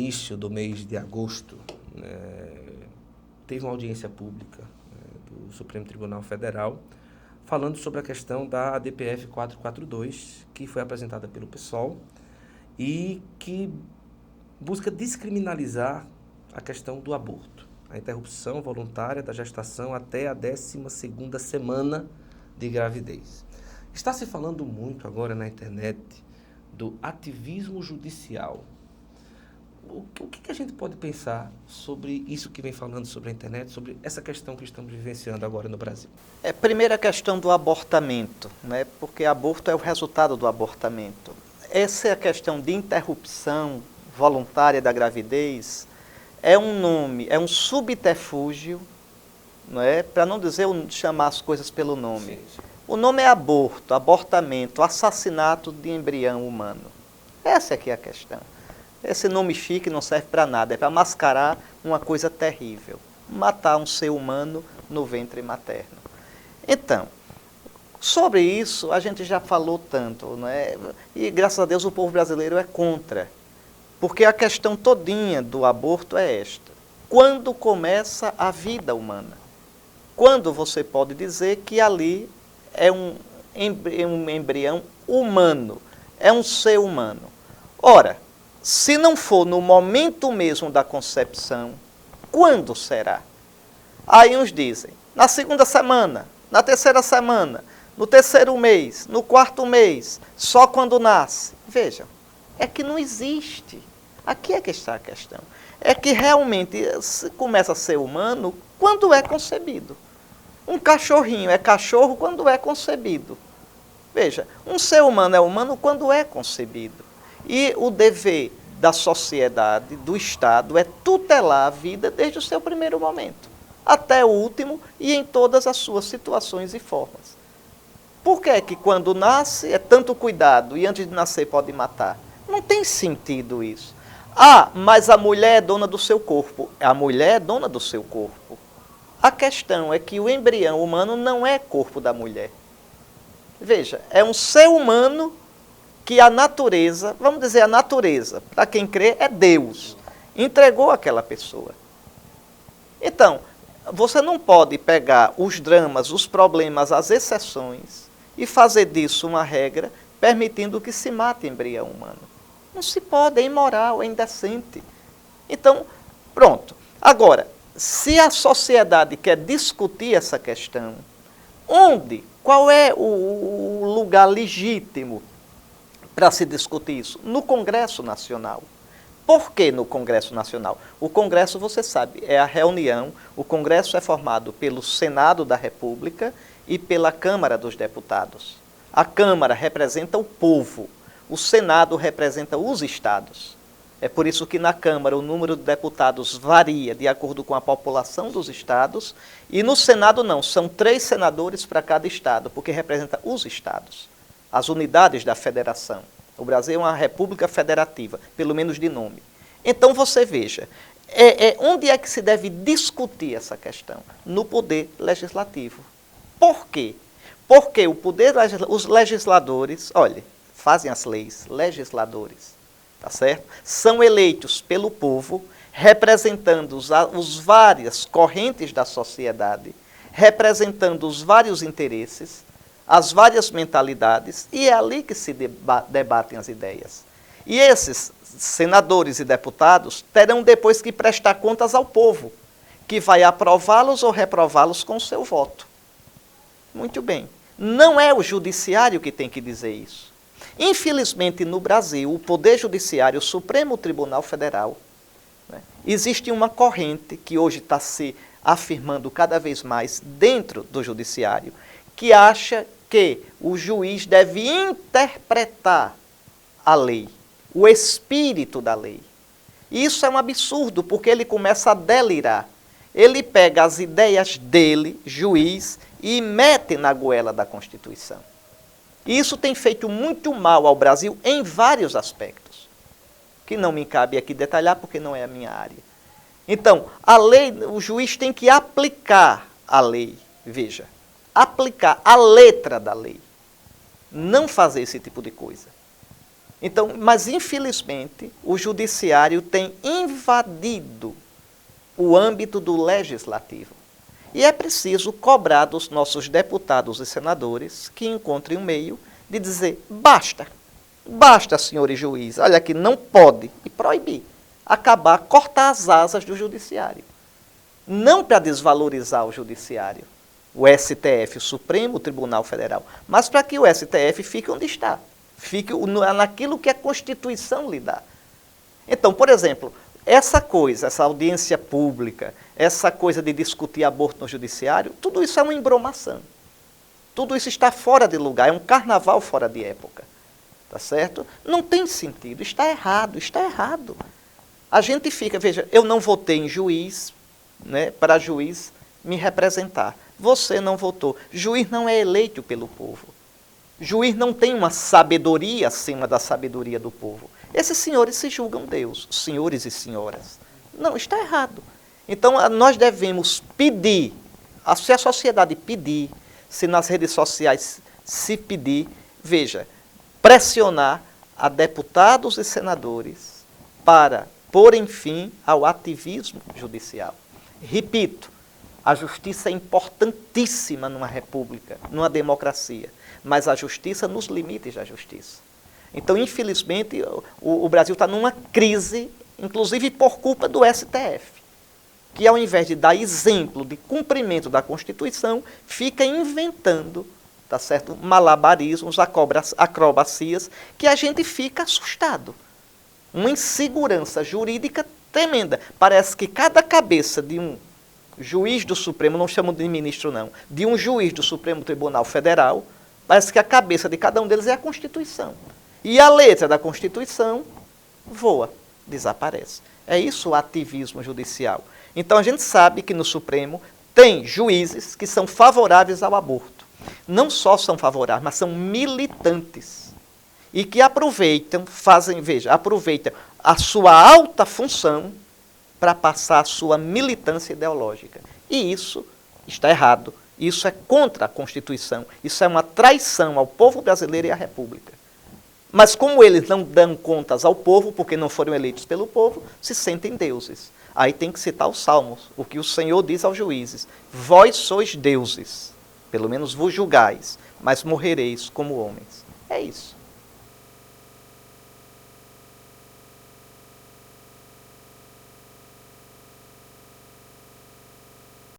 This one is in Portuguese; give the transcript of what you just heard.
início do mês de agosto, teve uma audiência pública do Supremo Tribunal Federal falando sobre a questão da ADPF 442, que foi apresentada pelo PSOL e que busca descriminalizar a questão do aborto, a interrupção voluntária da gestação até a 12ª semana de gravidez. Está se falando muito agora na internet do ativismo judicial. O que a gente pode pensar sobre isso que vem falando sobre a internet, sobre essa questão que estamos vivenciando agora no Brasil? Primeiro a questão do abortamento, né? Porque aborto é o resultado do abortamento. Essa é a questão de interrupção voluntária da gravidez, é um nome, é um subterfúgio, não é? Para não dizer chamar as coisas pelo nome. Sim, sim. O nome é aborto, abortamento, assassinato de embrião humano. Essa é que é a questão. Esse nome chique não serve para nada, é para mascarar uma coisa terrível. Matar um ser humano no ventre materno. Então, sobre isso a gente já falou tanto, não é? E graças a Deus o povo brasileiro é contra. Porque a questão todinha do aborto é esta. Quando começa a vida humana? Quando você pode dizer que ali é um embrião humano, é um ser humano. Ora, se não for no momento mesmo da concepção, quando será? Aí uns dizem, na 2ª semana, na 3ª semana, no 3º mês, no 4º mês, só quando nasce. Vejam, é que não existe. Aqui é que está a questão. É que realmente começa a ser humano quando é concebido. Um cachorrinho é cachorro quando é concebido. Veja, um ser humano é humano quando é concebido. E o dever da sociedade, do Estado, é tutelar a vida desde o seu primeiro momento, até o último e em todas as suas situações e formas. Por que é que quando nasce é tanto cuidado e antes de nascer pode matar? Não tem sentido isso. Ah, mas a mulher é dona do seu corpo. A mulher é dona do seu corpo. A questão é que o embrião humano não é corpo da mulher. Veja, é um ser humano que a natureza, vamos dizer a natureza, para quem crê, é Deus, entregou àquela pessoa. Então, você não pode pegar os dramas, os problemas, as exceções e fazer disso uma regra permitindo que se mate embrião humano. Não se pode, é imoral, é indecente. Então, pronto. Agora, se a sociedade quer discutir essa questão, qual é o lugar legítimo para se discutir isso? No Congresso Nacional. Por que no Congresso Nacional? O Congresso, você sabe, é a reunião, o Congresso é formado pelo Senado da República e pela Câmara dos Deputados. A Câmara representa o povo, o Senado representa os estados. É por isso que na Câmara o número de deputados varia de acordo com a população dos estados e no Senado não, são 3 senadores para cada estado, porque representa os estados, as unidades da federação. O Brasil é uma república federativa, pelo menos de nome. Então você veja, onde é que se deve discutir essa questão? No poder legislativo. Por quê? Porque os legisladores, olha, fazem as leis, legisladores, tá certo? São eleitos pelo povo, representando os várias correntes da sociedade, representando os vários interesses, as várias mentalidades, e é ali que se debatem as ideias. E esses senadores e deputados terão depois que prestar contas ao povo, que vai aprová-los ou reprová-los com o seu voto. Muito bem. Não é o judiciário que tem que dizer isso. Infelizmente, no Brasil, o Poder Judiciário, o Supremo Tribunal Federal, né, existe uma corrente que hoje está se afirmando cada vez mais dentro do judiciário, que acha que o juiz deve interpretar a lei, o espírito da lei. E isso é um absurdo, porque ele começa a delirar. Ele pega as ideias dele, juiz, e mete na goela da Constituição. E isso tem feito muito mal ao Brasil em vários aspectos, que não me cabe aqui detalhar porque não é a minha área. Então, a lei, o juiz tem que aplicar a lei, veja, aplicar a letra da lei, não fazer esse tipo de coisa. Então, mas infelizmente o judiciário tem invadido o âmbito do legislativo. E é preciso cobrar dos nossos deputados e senadores que encontrem um meio de dizer: basta, basta, senhores juízes, olha aqui, não pode, e proibir, acabar, cortar as asas do judiciário. Não para desvalorizar o judiciário, o STF, o Supremo Tribunal Federal, mas para que o STF fique onde está, fique naquilo que a Constituição lhe dá. Então, por exemplo, essa coisa, essa audiência pública, essa coisa de discutir aborto no judiciário, tudo isso é uma embromação. Tudo isso está fora de lugar, é um carnaval fora de época. Tá certo? Não tem sentido, está errado, está errado. A gente fica, veja, eu não votei em juiz, né, para juiz me representar. Você não votou. Juiz não é eleito pelo povo. Juiz não tem uma sabedoria acima da sabedoria do povo. Esses senhores se julgam Deus, senhores e senhoras. Não, está errado. Então, nós devemos pedir, se a sociedade pedir, se nas redes sociais se pedir, veja, pressionar a deputados e senadores para porem fim ao ativismo judicial. Repito, a justiça é importantíssima numa república, numa democracia, mas a justiça nos limites da justiça. Então, infelizmente, o Brasil está numa crise, inclusive por culpa do STF, que ao invés de dar exemplo de cumprimento da Constituição, fica inventando, tá certo, malabarismos, acrobacias, que a gente fica assustado. Uma insegurança jurídica tremenda. Parece que cada cabeça de um juiz do Supremo, não chamo de ministro não, de um juiz do Supremo Tribunal Federal, parece que a cabeça de cada um deles é a Constituição. E a letra da Constituição voa, desaparece. É isso o ativismo judicial. Então a gente sabe que no Supremo tem juízes que são favoráveis ao aborto. Não só são favoráveis, mas são militantes. E que aproveitam a sua alta função para passar a sua militância ideológica. E isso está errado. Isso é contra a Constituição. Isso é uma traição ao povo brasileiro e à República. Mas como eles não dão contas ao povo, porque não foram eleitos pelo povo, se sentem deuses. Aí tem que citar os Salmos, o que o Senhor diz aos juízes: vós sois deuses, pelo menos vos julgais, mas morrereis como homens. É isso.